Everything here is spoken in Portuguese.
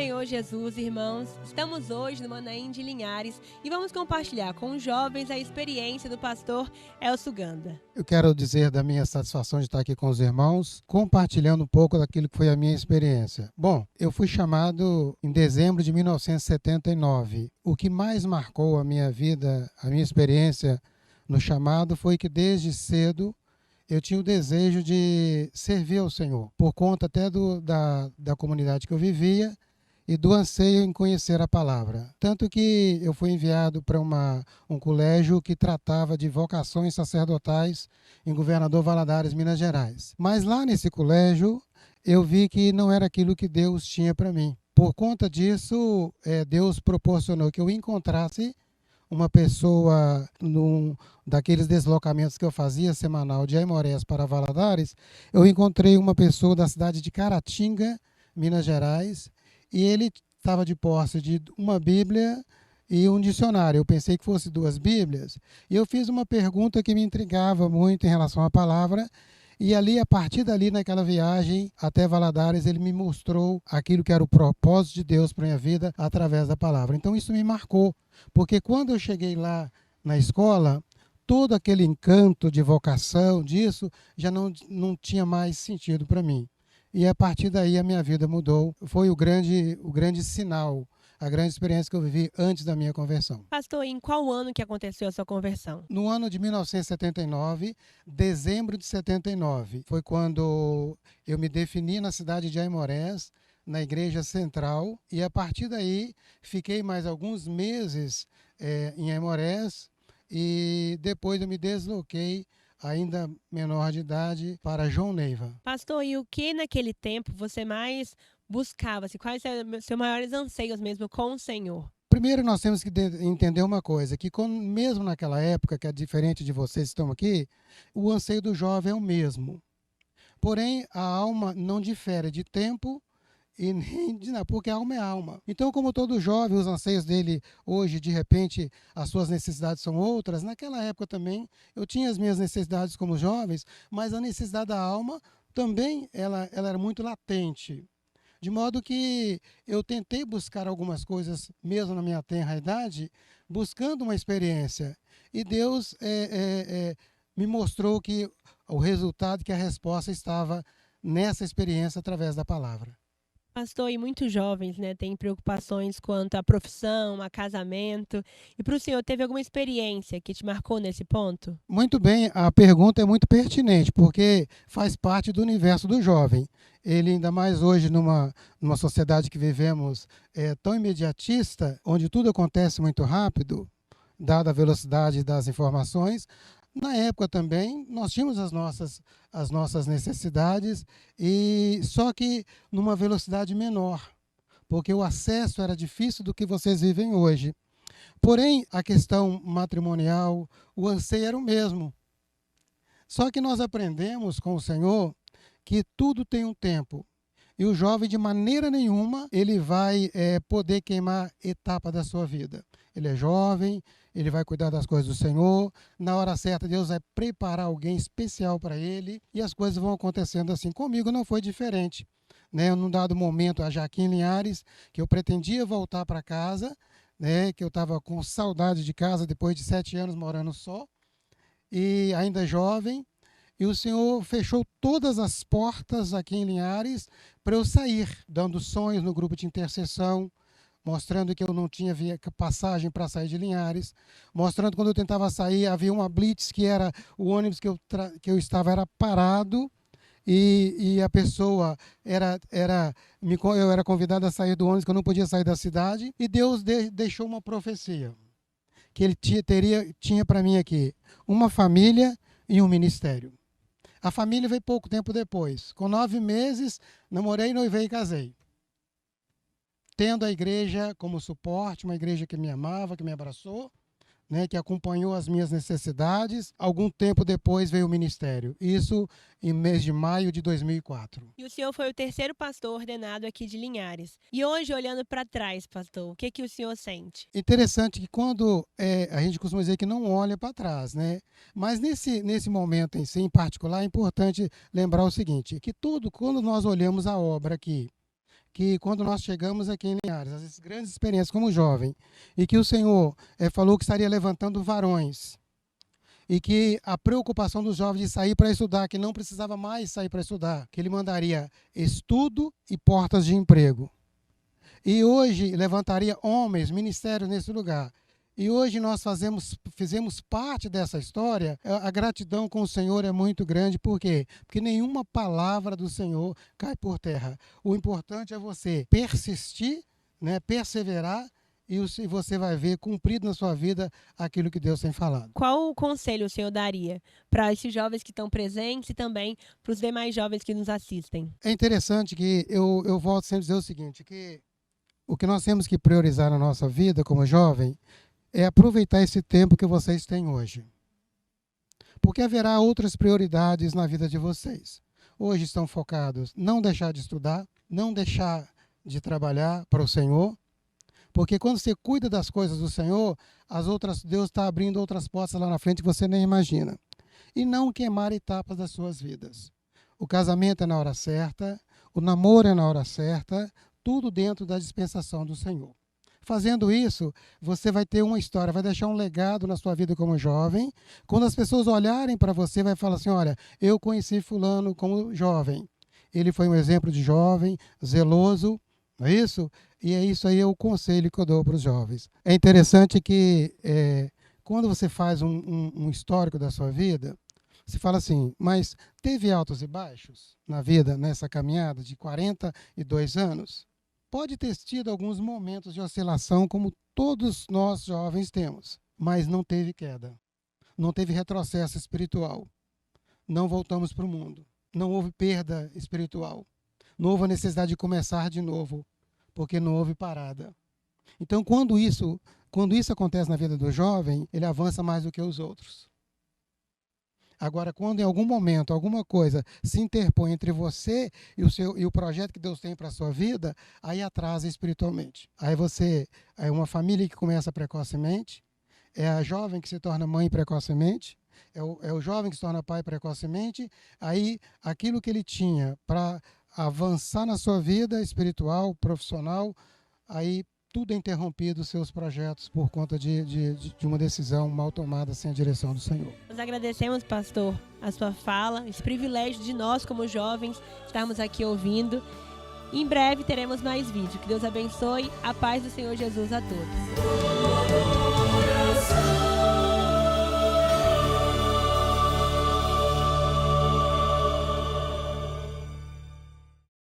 Senhor Jesus, irmãos. Estamos hoje no Manaim de Linhares e vamos compartilhar com os jovens a experiência do pastor Elcio Ganda. Eu quero dizer da minha satisfação de estar aqui com os irmãos, compartilhando um pouco daquilo que foi a minha experiência. Bom, eu fui chamado em dezembro de 1979. O que mais marcou a minha vida, a minha experiência no chamado, foi que desde cedo eu tinha o desejo de servir ao Senhor, por conta até da comunidade que eu vivia e do anseio em conhecer a palavra. Tanto que eu fui enviado para um colégio que tratava de vocações sacerdotais em Governador Valadares, Minas Gerais. Mas lá nesse colégio eu vi que não era aquilo que Deus tinha para mim. Por conta disso, Deus proporcionou que eu encontrasse uma pessoa num daqueles deslocamentos que eu fazia semanal de Aimorés para Valadares. Eu encontrei uma pessoa da cidade de Caratinga, Minas Gerais, e ele estava de posse de uma Bíblia e um dicionário. Eu pensei que fosse 2 Bíblias, e eu fiz uma pergunta que me intrigava muito em relação à palavra, e ali, a partir dali, naquela viagem até Valadares, ele me mostrou aquilo que era o propósito de Deus para a minha vida através da palavra. Então isso me marcou, porque quando eu cheguei lá na escola, todo aquele encanto de vocação, disso, já não tinha mais sentido para mim. E a partir daí a minha vida mudou. Foi o grande sinal, a grande experiência que eu vivi antes da minha conversão. Pastor, em qual ano que aconteceu a sua conversão? No ano de 1979, dezembro de 79, foi quando eu me defini na cidade de Aimorés, na igreja central, e a partir daí fiquei mais alguns meses em Aimorés, e depois eu me desloquei, ainda menor de idade, para João Neiva. Pastor, e o que naquele tempo você mais buscava? Quais eram os seus maiores anseios mesmo com o Senhor? Primeiro nós temos que entender uma coisa, que mesmo naquela época, que é diferente de vocês que estão aqui, o anseio do jovem é o mesmo. Porém, a alma não difere de tempo e nem de nada, porque a alma é alma. Então, como todo jovem, os anseios dele hoje, de repente, as suas necessidades são outras. Naquela época também, eu tinha as minhas necessidades como jovens, mas a necessidade da alma também, ela era muito latente. De modo que eu tentei buscar algumas coisas, mesmo na minha tenra idade, buscando uma experiência. E Deus me mostrou que o resultado, que a resposta estava nessa experiência através da palavra. Pastor, e muitos jovens, têm preocupações quanto à profissão, a casamento. E para o senhor, teve alguma experiência que te marcou nesse ponto? Muito bem, a pergunta é muito pertinente, porque faz parte do universo do jovem. Ele, ainda mais hoje, numa sociedade que vivemos tão imediatista, onde tudo acontece muito rápido, dada a velocidade das informações. Na época também, nós tínhamos as nossas necessidades, e só que numa velocidade menor, porque o acesso era difícil do que vocês vivem hoje. Porém, a questão matrimonial, o anseio era o mesmo. Só que nós aprendemos com o Senhor que tudo tem um tempo. E o jovem, de maneira nenhuma, ele vai poder queimar etapa da sua vida. Ele é jovem, ele vai cuidar das coisas do Senhor. Na hora certa, Deus vai preparar alguém especial para ele, e as coisas vão acontecendo assim. Comigo não foi diferente. Num dado momento, já aqui em Linhares, que eu pretendia voltar para casa, que eu estava com saudade de casa depois de 7 anos morando só, e ainda jovem. E o Senhor fechou todas as portas aqui em Linhares para eu sair, dando sonhos no grupo de intercessão, mostrando que eu não tinha passagem para sair de Linhares, mostrando quando eu tentava sair, havia uma blitz, que era o ônibus que eu estava era parado, e a pessoa eu era convidado a sair do ônibus, que eu não podia sair da cidade, e Deus deixou uma profecia, que Ele tinha para mim aqui, uma família e um ministério. A família veio pouco tempo depois. Com 9 meses, namorei, noivei e casei. Tendo a igreja como suporte, uma igreja que me amava, que me abraçou, que acompanhou as minhas necessidades. Algum tempo depois veio o ministério. Isso em mês de maio de 2004. E o senhor foi o terceiro pastor ordenado aqui de Linhares. E hoje, olhando para trás, pastor, o que o senhor sente? Interessante que quando a gente costuma dizer que não olha para trás, Mas nesse momento em si, em particular, é importante lembrar o seguinte, que quando nós olhamos a obra aqui, que quando nós chegamos aqui em Linhares, as grandes experiências como jovem, e que o Senhor falou que estaria levantando varões, e que a preocupação dos jovens de sair para estudar, que não precisava mais sair para estudar, que Ele mandaria estudo e portas de emprego. E hoje levantaria homens, ministérios nesse lugar. E hoje nós fizemos parte dessa história. A gratidão com o Senhor é muito grande. Por quê? Porque nenhuma palavra do Senhor cai por terra. O importante é você persistir, né, perseverar, e você vai ver cumprido na sua vida aquilo que Deus tem falado. Qual o conselho o senhor daria para esses jovens que estão presentes e também para os demais jovens que nos assistem? É interessante que eu volto sempre a dizer o seguinte, que o que nós temos que priorizar na nossa vida como jovem é aproveitar esse tempo que vocês têm hoje. Porque haverá outras prioridades na vida de vocês. Hoje estão focados em não deixar de estudar, não deixar de trabalhar para o Senhor, porque quando você cuida das coisas do Senhor, Deus está abrindo outras portas lá na frente que você nem imagina. E não queimar etapas das suas vidas. O casamento é na hora certa, o namoro é na hora certa, tudo dentro da dispensação do Senhor. Fazendo isso, você vai ter uma história, vai deixar um legado na sua vida como jovem. Quando as pessoas olharem para você, vai falar assim, olha, eu conheci fulano como jovem. Ele foi um exemplo de jovem, zeloso, não é isso? E é isso aí, é o conselho que eu dou para os jovens. É interessante que quando você faz um histórico da sua vida, você fala assim, mas teve altos e baixos na vida, nessa caminhada de 42 anos? Pode ter tido alguns momentos de oscilação, como todos nós jovens temos, mas não teve queda, não teve retrocesso espiritual, não voltamos para o mundo, não houve perda espiritual, não houve a necessidade de começar de novo, porque não houve parada. Então, quando isso acontece na vida do jovem, ele avança mais do que os outros. Agora, quando em algum momento, alguma coisa se interpõe entre você e o projeto que Deus tem para a sua vida, aí atrasa espiritualmente. Aí é uma família que começa precocemente, é a jovem que se torna mãe precocemente, é o jovem que se torna pai precocemente, aí aquilo que ele tinha para avançar na sua vida espiritual, profissional, aí tudo é interrompido, os seus projetos, por conta de uma decisão mal tomada sem a direção do Senhor. Nós agradecemos, pastor, a sua fala, esse privilégio de nós, como jovens, estarmos aqui ouvindo. Em breve teremos mais vídeo. Que Deus abençoe. A paz do Senhor Jesus a todos.